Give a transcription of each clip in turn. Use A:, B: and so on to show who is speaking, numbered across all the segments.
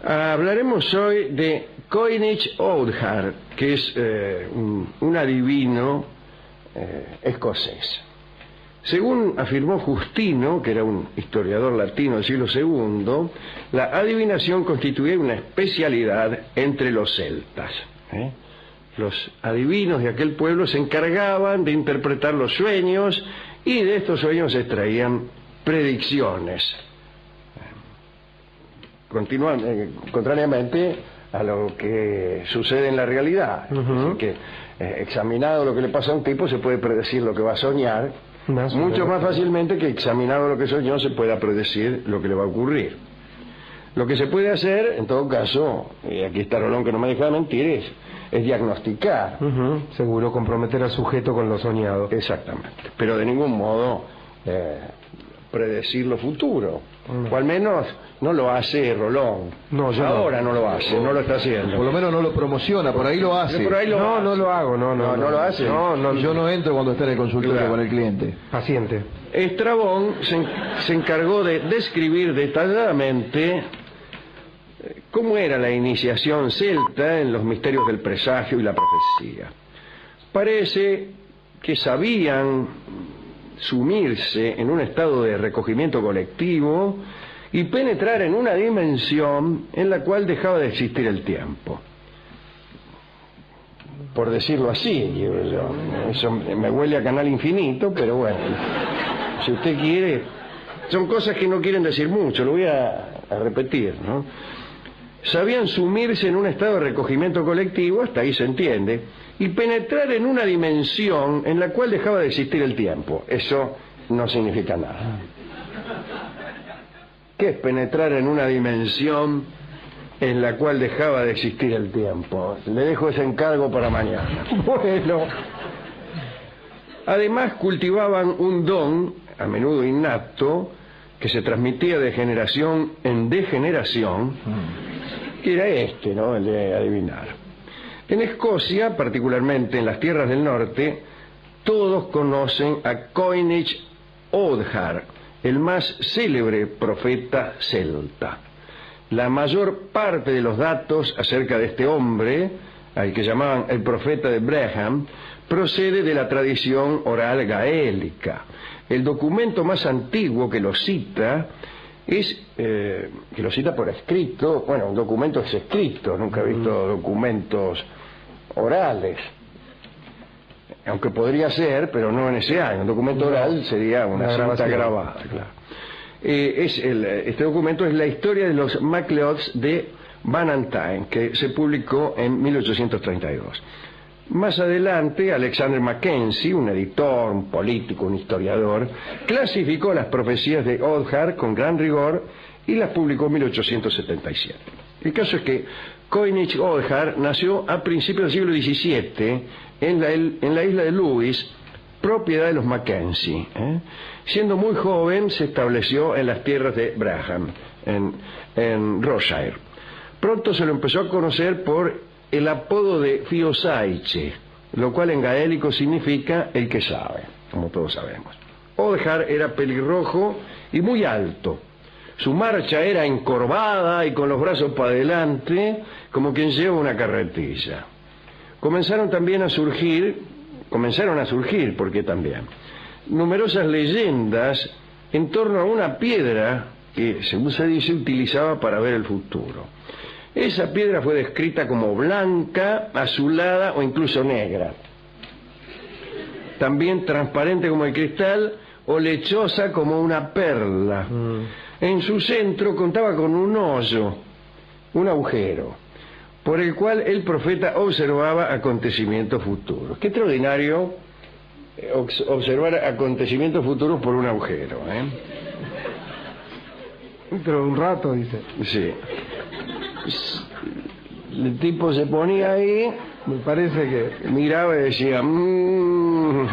A: Hablaremos hoy de Coinage Oudgar, que es un adivino escocés. Según afirmó Justino, que era un historiador latino del siglo II, la adivinación constituía una especialidad entre los celtas. Los adivinos de aquel pueblo se encargaban de interpretar los sueños y de estos sueños se extraían predicciones. Contrariamente a lo que sucede en la realidad. Así que, examinado lo que le pasa a un tipo, se puede predecir lo que va a soñar mucho más fácilmente que examinado lo que soñó se pueda predecir lo que le va a ocurrir. Lo que se puede hacer, en todo caso, y aquí está Rolón que no me deja de mentir, es diagnosticar.
B: Seguro, comprometer al sujeto con lo soñado.
A: Exactamente, pero de ningún modo predecir lo futuro. O al menos no lo hace Rolón. Ahora no lo hace, no lo está haciendo.
C: Por lo menos no lo promociona, por ahí lo hace.
A: Por ahí
B: no lo hago, no
A: lo hace.
C: Yo no entro cuando está en el consultorio con el cliente.
B: Paciente.
A: Estrabón se encargó de describir detalladamente cómo era la iniciación celta en los misterios del presagio y la profecía. Parece que sabían sumirse en un estado de recogimiento colectivo y penetrar en una dimensión en la cual dejaba de existir el tiempo. Por decirlo así, eso me huele a Canal Infinito, pero bueno, si usted quiere, son cosas que no quieren decir mucho, lo voy a repetir, ¿no? Sabían sumirse en un estado de recogimiento colectivo, hasta ahí se entiende, y penetrar en una dimensión en la cual dejaba de existir el tiempo. Eso no significa nada. ¿Qué es penetrar en una dimensión en la cual dejaba de existir el tiempo? Le dejo ese encargo para mañana. Bueno, además cultivaban un don, a menudo innato, que se transmitía de generación en degeneración, que era ¿no? El de adivinar. En Escocia, particularmente en las tierras del norte, todos conocen a Coinage Oudgar, el más célebre profeta celta. La mayor parte de los datos acerca de este hombre, al que llamaban el profeta de Breham, procede de la tradición oral gaélica. El documento más antiguo que lo cita es, que lo cita por escrito, bueno, un documento es escrito, nunca he visto documentos orales, aunque podría ser, pero no en ese año. Un documento oral sería una cinta grabada, claro. Este documento es la historia de los MacLeods de Bannatyne, que se publicó en 1832. Más adelante, Alexander Mackenzie, un editor, un político, un historiador, clasificó las profecías de Oudgar con gran rigor y las publicó en 1877. El caso es que Coinage Oudgar nació a principios del siglo XVII en la isla de Lewis, propiedad de los Mackenzie. Siendo muy joven se estableció en las tierras de Braham, en Rossshire. Pronto se lo empezó a conocer por el apodo de Fiosaiche, lo cual en gaélico significa el que sabe, como todos sabemos. Oudgar era pelirrojo y muy alto. Su marcha era encorvada y con los brazos para adelante, como quien lleva una carretilla. Comenzaron a surgir, porque también, numerosas leyendas en torno a una piedra que, según se dice, utilizaba para ver el futuro. Esa piedra fue descrita como blanca, azulada o incluso negra. También transparente como el cristal o lechosa como una perla. En su centro contaba con un hoyo, un agujero, por el cual el profeta observaba acontecimientos futuros. Qué extraordinario observar acontecimientos futuros por un agujero,
B: Dentro de un rato, dice.
A: Sí. El tipo se ponía ahí,
B: me parece que
A: miraba y decía,
B: en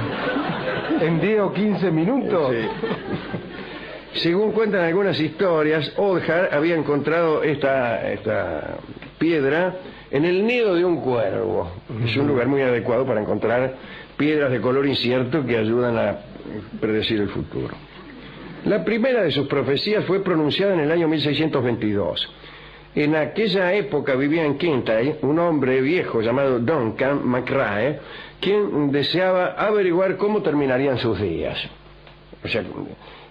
B: 10 o 15 minutos.
A: Sí. Según cuentan algunas historias, Oudgar había encontrado esta piedra en el nido de un cuervo. Es un lugar muy adecuado para encontrar piedras de color incierto que ayudan a predecir el futuro. La primera de sus profecías fue pronunciada en el año 1622. En aquella época vivía en Kintyre un hombre viejo llamado Duncan McRae, quien deseaba averiguar cómo terminarían sus días. O sea,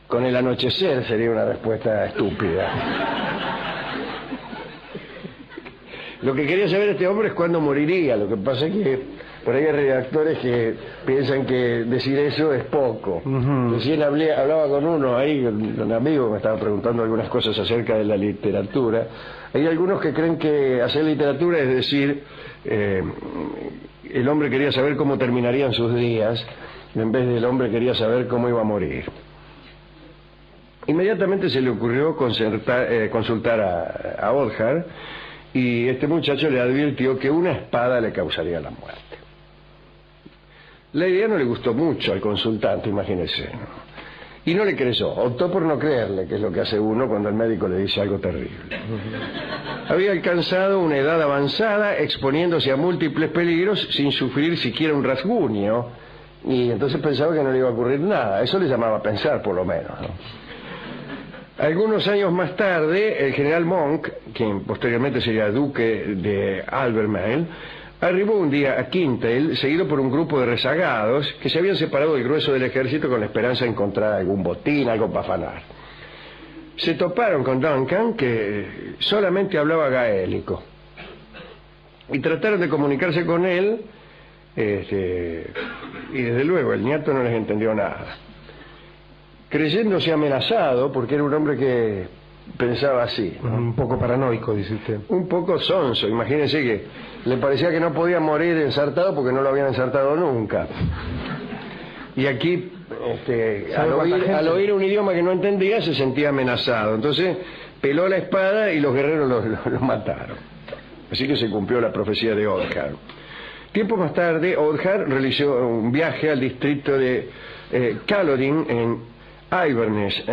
A: con el anochecer sería una respuesta estúpida. Lo que quería saber este hombre es cuándo moriría. Lo que pasa es que por ahí hay redactores que piensan que decir eso es poco. Recién hablaba con uno ahí, un amigo que me estaba preguntando algunas cosas acerca de la literatura. Hay algunos que creen que hacer literatura es decir, el hombre quería saber cómo terminarían sus días, en vez del hombre quería saber cómo iba a morir. Inmediatamente se le ocurrió consultar a Othar, y este muchacho le advirtió que una espada le causaría la muerte. La idea no le gustó mucho al consultante, imagínese, ¿no? Y no le creyó, optó por no creerle, que es lo que hace uno cuando el médico le dice algo terrible. Había alcanzado una edad avanzada, exponiéndose a múltiples peligros sin sufrir siquiera un rasguño, y entonces pensaba que no le iba a ocurrir nada. Eso le llamaba pensar, por lo menos, ¿no? Algunos años más tarde, el general Monk, quien posteriormente sería duque de Albemarle, arribó un día a Kintyre, seguido por un grupo de rezagados que se habían separado del grueso del ejército con la esperanza de encontrar algún botín, algo para afanar. Se toparon con Duncan, que solamente hablaba gaélico, y trataron de comunicarse con él, y desde luego el niato no les entendió nada. Creyéndose amenazado, porque era un hombre que pensaba así, ¿no?
B: Un poco paranoico, dice usted.
A: Un poco sonso. Imagínense que le parecía que no podía morir ensartado porque no lo habían ensartado nunca. Y aquí, al oír un idioma que no entendía, se sentía amenazado. Entonces peló la espada y los guerreros lo mataron. Así que se cumplió la profecía de Othar. Tiempo más tarde, Othar realizó un viaje al distrito de Culloden en Inverness.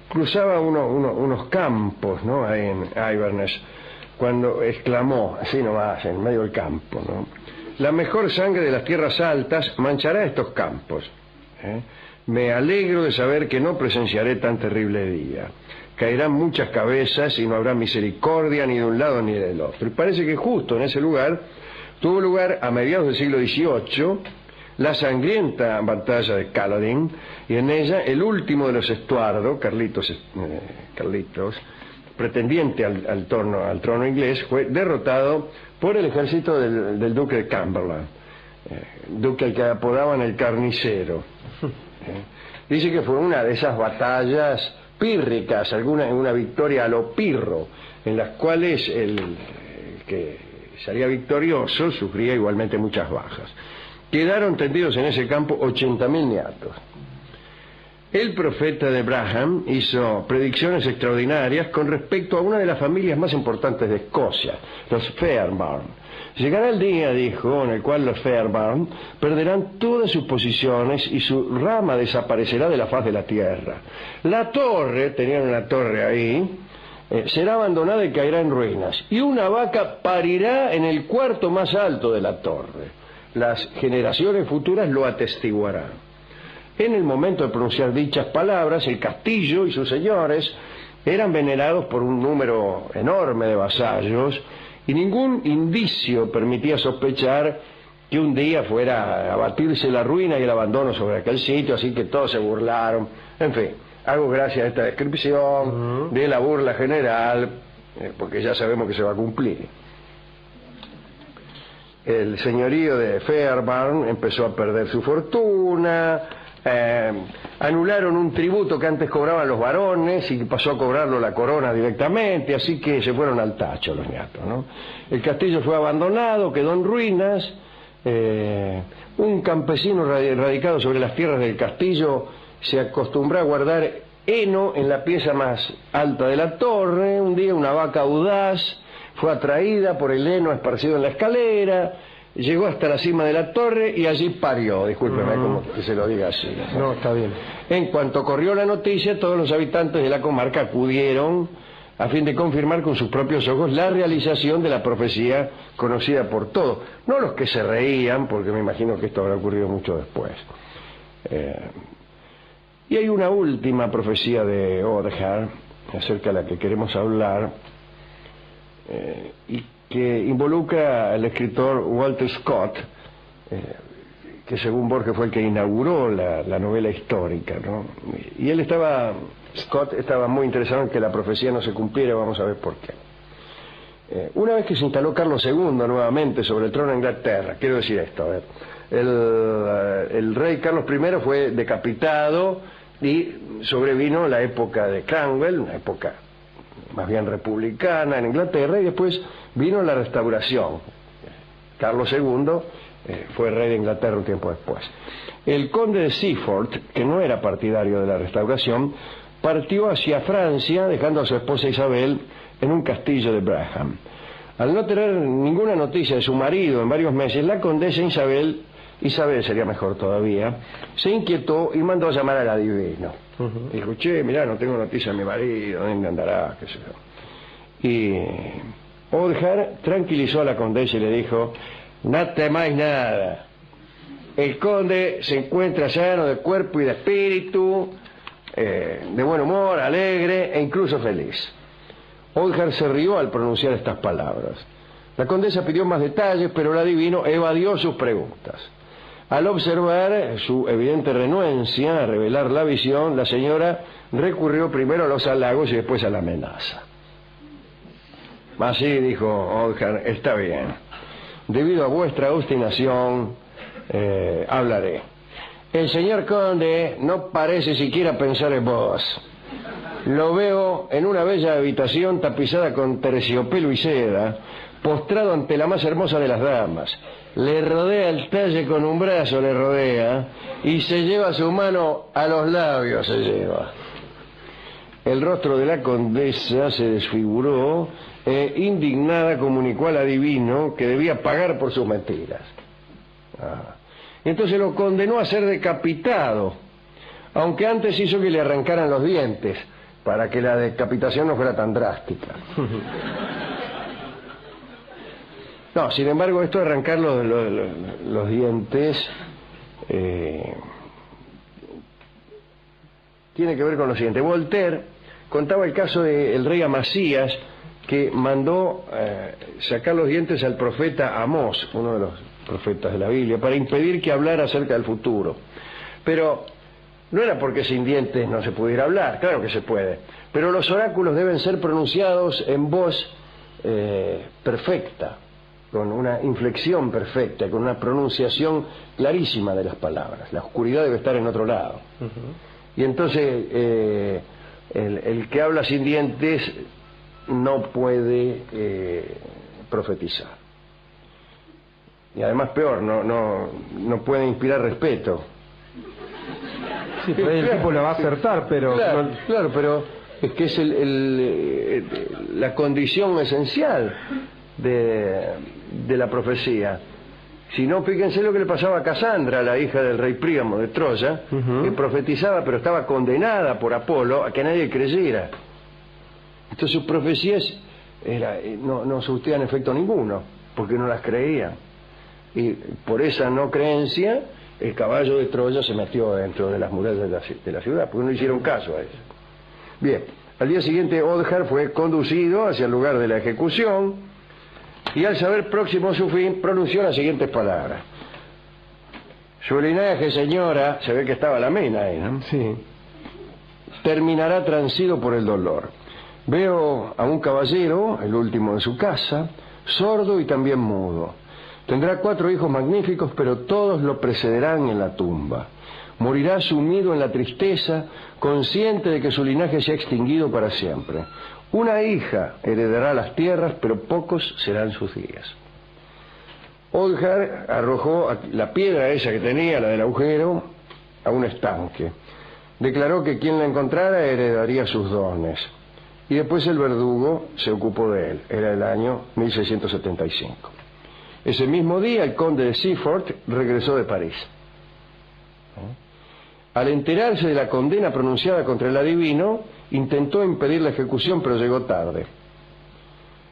A: Cruzaba unos campos, ¿no?, ahí en Inverness, cuando exclamó, así nomás, en medio del campo, ¿no: la mejor sangre de las tierras altas manchará estos campos. Me alegro de saber que no presenciaré tan terrible día. Caerán muchas cabezas y no habrá misericordia ni de un lado ni del otro. Y parece que justo en ese lugar tuvo lugar, a mediados del siglo XVIII, la sangrienta batalla de Culloden, y en ella el último de los Estuardo, Carlitos, pretendiente al trono inglés, fue derrotado por el ejército del duque de Cumberland, duque al que apodaban el carnicero. Dice que fue una de esas batallas pírricas, una victoria a lo pirro, en las cuales el que salía victorioso sufría igualmente muchas bajas. Quedaron tendidos en ese campo 80.000 niatos. El profeta de Braham hizo predicciones extraordinarias con respecto a una de las familias más importantes de Escocia, los Fairbairn. Llegará el día, dijo, en el cual los Fairbairn perderán todas sus posiciones y su rama desaparecerá de la faz de la tierra. La torre, tenían una torre ahí, será abandonada y caerá en ruinas, y una vaca parirá en el cuarto más alto de la torre. Las generaciones futuras lo atestiguarán. En el momento de pronunciar dichas palabras, el castillo y sus señores eran venerados por un número enorme de vasallos, y ningún indicio permitía sospechar que un día fuera a batirse la ruina y el abandono sobre aquel sitio, así que todos se burlaron. En fin, hago gracias a esta descripción de la burla general, porque ya sabemos que se va a cumplir. El señorío de Fairbairn empezó a perder su fortuna, anularon un tributo que antes cobraban los varones y pasó a cobrarlo la corona directamente, así que se fueron al tacho los niatos, ¿no? El castillo fue abandonado, quedó en ruinas. Un campesino radicado sobre las tierras del castillo se acostumbró a guardar heno en la pieza más alta de la torre. Un día una vaca audaz fue atraída por el heno esparcido en la escalera, llegó hasta la cima de la torre y allí parió. Discúlpeme como que se lo diga así.
B: No, está bien.
A: En cuanto corrió la noticia, todos los habitantes de la comarca acudieron a fin de confirmar con sus propios ojos la realización de la profecía conocida por todos. No los que se reían, porque me imagino que esto habrá ocurrido mucho después. Y hay una última profecía de Othar, acerca de la que queremos hablar, y que involucra al escritor Walter Scott, que según Borges fue el que inauguró la novela histórica, ¿no? Y Scott estaba muy interesado en que la profecía no se cumpliera, vamos a ver por qué. Una vez que se instaló Carlos II nuevamente sobre el trono de Inglaterra, quiero decir esto, a ver, el rey Carlos I fue decapitado y sobrevino la época de Cromwell, una época más bien republicana en Inglaterra, y después vino la restauración. Carlos II fue rey de Inglaterra un tiempo después. El conde de Seaford, que no era partidario de la restauración, partió hacia Francia dejando a su esposa Isabel en un castillo de Braham. Al no tener ninguna noticia de su marido en varios meses, la condesa Isabel sería mejor todavía, se inquietó y mandó a llamar al adivino. Dijo, che, mirá, no tengo noticia de mi marido, ¿dónde andará? Qué sé yo. Y Oldham tranquilizó a la condesa y le dijo, no temáis nada, el conde se encuentra sano de cuerpo y de espíritu, de buen humor, alegre e incluso feliz. Oldham se rió al pronunciar estas palabras. La condesa pidió más detalles, pero el adivino evadió sus preguntas. Al observar su evidente renuencia a revelar la visión, la señora recurrió primero a los halagos y después a la amenaza. Así dijo Oldham, está bien. Debido a vuestra obstinación, hablaré. El señor conde no parece siquiera pensar en vos. Lo veo en una bella habitación tapizada con terciopelo y seda, postrado ante la más hermosa de las damas. Le rodea el talle con un brazo, le rodea, y se lleva su mano a los labios, se lleva. El rostro de la condesa se desfiguró e indignada comunicó al adivino que debía pagar por sus mentiras. Y entonces lo condenó a ser decapitado, aunque antes hizo que le arrancaran los dientes, para que la decapitación no fuera tan drástica. No, sin embargo, esto de arrancar los dientes tiene que ver con lo siguiente. Voltaire contaba el caso del rey Amasías, que mandó sacar los dientes al profeta Amós, uno de los profetas de la Biblia, para impedir que hablara acerca del futuro. Pero no era porque sin dientes no se pudiera hablar, claro que se puede, pero los oráculos deben ser pronunciados en voz perfecta, con una inflexión perfecta, con una pronunciación clarísima de las palabras. La oscuridad debe estar en otro lado. Y entonces el que habla sin dientes no puede profetizar. Y además peor, no puede inspirar respeto.
B: Sí, pero el tipo lo va a acertar, pero...
A: Claro, pero es que es la condición esencial de la profecía. Si no, fíjense lo que le pasaba a Casandra, la hija del rey Príamo de Troya, que profetizaba, pero estaba condenada por Apolo a que nadie creyera. Entonces sus profecías no surtían efecto ninguno, porque no las creían. Y por esa no creencia, el caballo de Troya se metió dentro de las murallas de la ciudad, porque no hicieron caso a eso. Bien, al día siguiente Oldham fue conducido hacia el lugar de la ejecución, y al saber próximo a su fin, pronunció las siguientes palabras. Su linaje, señora, se ve que estaba la mina ahí, ¿no?
B: Sí.
A: Terminará transido por el dolor. Veo a un caballero, el último de su casa, sordo y también mudo. Tendrá 4 hijos magníficos, pero todos lo precederán en la tumba. Morirá sumido en la tristeza, consciente de que su linaje se ha extinguido para siempre. Una hija heredará las tierras, pero pocos serán sus días. Oldham arrojó la piedra esa que tenía, la del agujero, a un estanque. Declaró que quien la encontrara heredaría sus dones. Y después el verdugo se ocupó de él. Era el año 1675. Ese mismo día el conde de Seaford regresó de París. Al enterarse de la condena pronunciada contra el adivino, intentó impedir la ejecución, pero llegó tarde.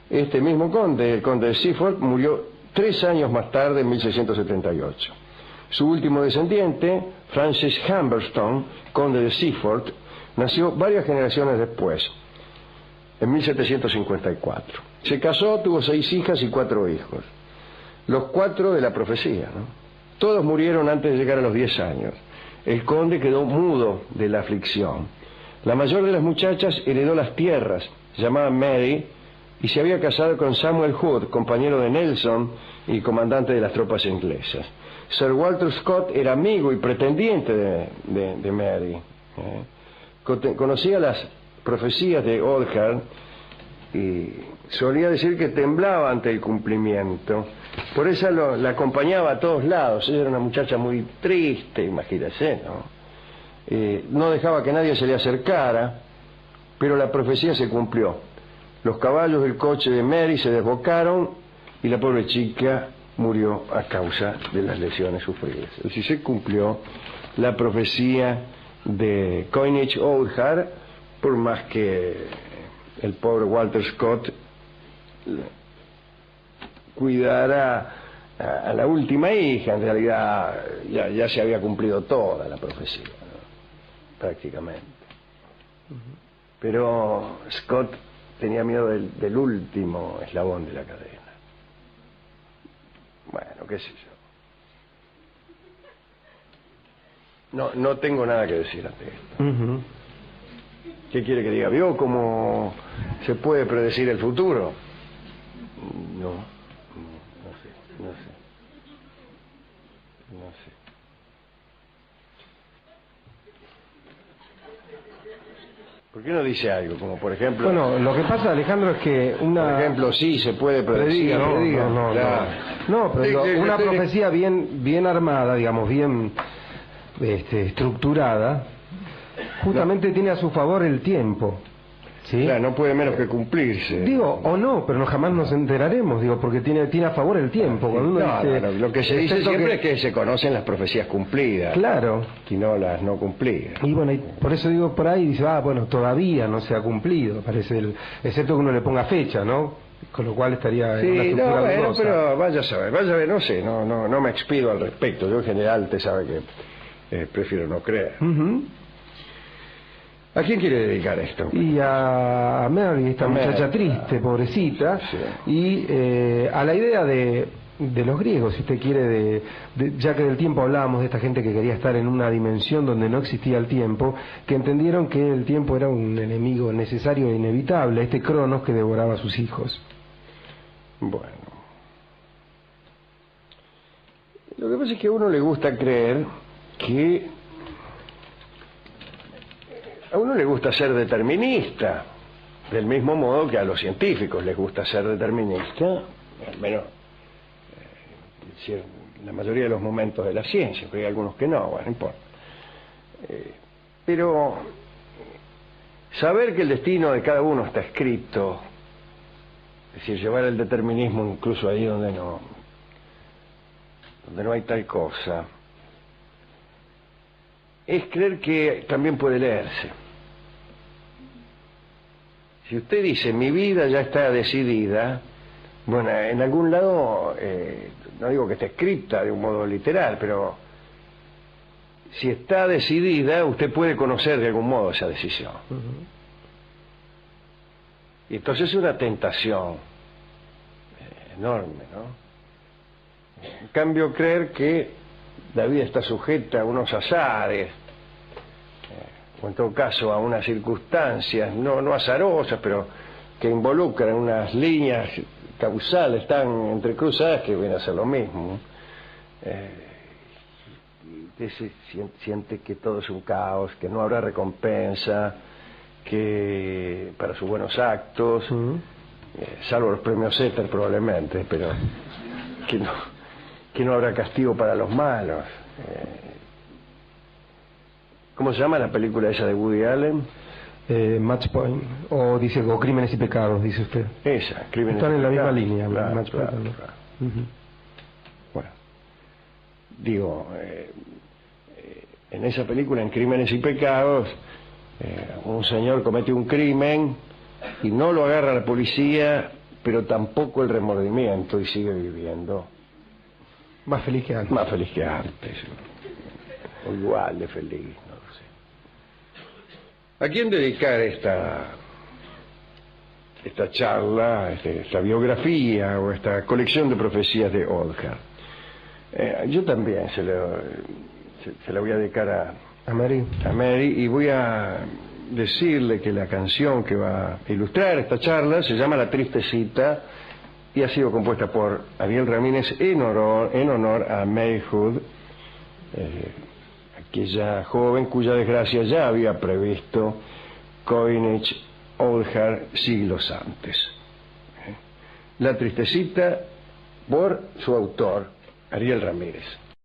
A: Este mismo conde, el conde de Seaford, murió 3 años más tarde, en 1678. Su último descendiente, Francis Humberstone, conde de Seaford, nació varias generaciones después. en 1754. Se casó, tuvo 6 hijas y 4 hijos, los 4 de la profecía, ¿no? Todos murieron antes de llegar a los 10 años. El conde quedó mudo de la aflicción. La mayor de las muchachas heredó las tierras, se llamaba Mary, y se había casado con Samuel Hood, compañero de Nelson y comandante de las tropas inglesas. Sir Walter Scott era amigo y pretendiente de Mary. Conocía las profecías de Oldham y solía decir que temblaba ante el cumplimiento. Por eso la acompañaba a todos lados. Ella era una muchacha muy triste, imagínese, ¿no? No dejaba que nadie se le acercara, pero la profecía se cumplió. Los caballos del coche de Mary se desbocaron y la pobre chica murió a causa de las lesiones sufridas. Es decir, se cumplió la profecía de Coinage Oldham, por más que el pobre Walter Scott cuidara a la última hija. En realidad ya se había cumplido toda la profecía, ¿no? Prácticamente. Pero Scott tenía miedo del último eslabón de la cadena. Bueno, qué sé yo. No tengo nada que decir ante esto. ¿Qué quiere que diga? ¿Vio cómo se puede predecir el futuro? No sé. ¿Por qué no dice algo? Como por ejemplo...
B: Bueno, lo que pasa, Alejandro, es que una...
A: Por ejemplo, sí, se puede predecir.
B: No, pero digo, una profecía bien armada, digamos, bien estructurada, justamente tiene a su favor el tiempo. ¿Sí?
A: Claro, no puede menos que cumplirse.
B: Digo, o no, pero jamás nos enteraremos, digo, porque tiene a favor el tiempo. Cuando uno dice,
A: lo que se dice siempre es que se conocen las profecías cumplidas.
B: Claro.
A: Y no las no cumplidas.
B: Y bueno, por eso digo, por ahí dice, bueno, todavía no se ha cumplido, parece, excepto que uno le ponga fecha, ¿no? Con lo cual estaría en una estructura dudosa.
A: Pero vaya a saber, no sé, no me expido al respecto. Yo en general, usted sabe que prefiero no creer. ¿A quién quiere dedicar esto?
B: Y a Mary, esta muchacha triste, pobrecita,
A: sí.
B: Y a la idea de los griegos, si usted quiere, ya que del tiempo hablábamos, de esta gente que quería estar en una dimensión donde no existía el tiempo, que entendieron que el tiempo era un enemigo necesario e inevitable, este Cronos que devoraba a sus hijos.
A: Bueno. Lo que pasa es que a uno le gusta creer que... A uno le gusta ser determinista, del mismo modo que a los científicos les gusta ser determinista, al menos en la mayoría de los momentos de la ciencia, pero hay algunos que no, bueno, no importa. Pero saber que el destino de cada uno está escrito, es decir, llevar el determinismo incluso ahí donde no hay tal cosa, es creer que también puede leerse. Si usted dice, mi vida ya está decidida, bueno, en algún lado, no digo que esté escrita de un modo literal, pero si está decidida, usted puede conocer de algún modo esa decisión. Y entonces es una tentación enorme, ¿no? En cambio, creer que la vida está sujeta a unos azares, o en todo caso a unas circunstancias no azarosas, pero que involucran unas líneas causales tan entrecruzadas que viene a ser lo mismo. Usted siente que todo es un caos, que no habrá recompensa, que para sus buenos actos, salvo los premios Éter probablemente, pero que no habrá castigo para los malos. ¿Cómo se llama la película esa de Woody Allen?
B: Match Point, o Crímenes y Pecados, dice usted.
A: Esa, Crímenes
B: Están
A: y
B: en la
A: Pecados.
B: misma línea,
A: Claro,
B: Match Point.
A: claro. Bueno, digo, en esa película, en Crímenes y Pecados, un señor comete un crimen y no lo agarra la policía, pero tampoco el remordimiento, y sigue viviendo.
B: Más feliz que antes.
A: Más feliz que antes. O igual de feliz, no lo sé. ¿A quién dedicar esta charla, esta biografía o esta colección de profecías de Oldham. Yo también se la voy a dedicar
B: A Mary.
A: a Mary, y voy a decirle que la canción que va a ilustrar esta charla se llama La Triste Cita y ha sido compuesta por Ariel Ramírez en honor a Mary Hood, aquella joven cuya desgracia ya había previsto Coinage Oldham siglos antes. La Triste Cita por su autor, Ariel Ramírez.